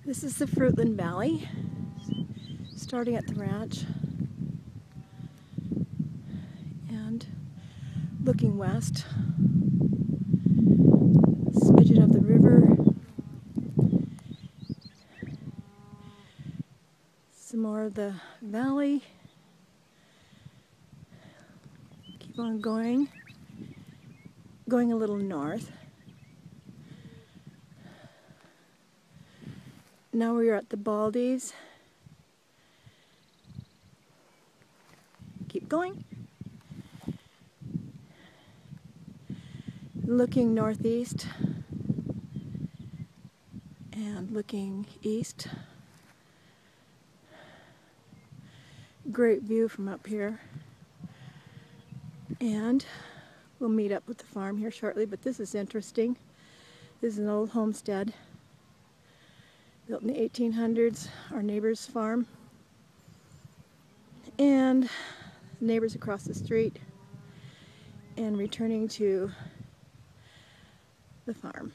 This is the Fruitland Valley, starting at the ranch and looking west. Smidgen of the river. Some more of the valley. Keep on going a little north. Now we are at the Baldies. Keep going. Looking northeast and looking east. Great view from up here. And we'll meet up with the farm here shortly, but this is interesting. This is an old homestead built in the 1800s, our neighbor's farm. And neighbors across the street, and returning to the farm.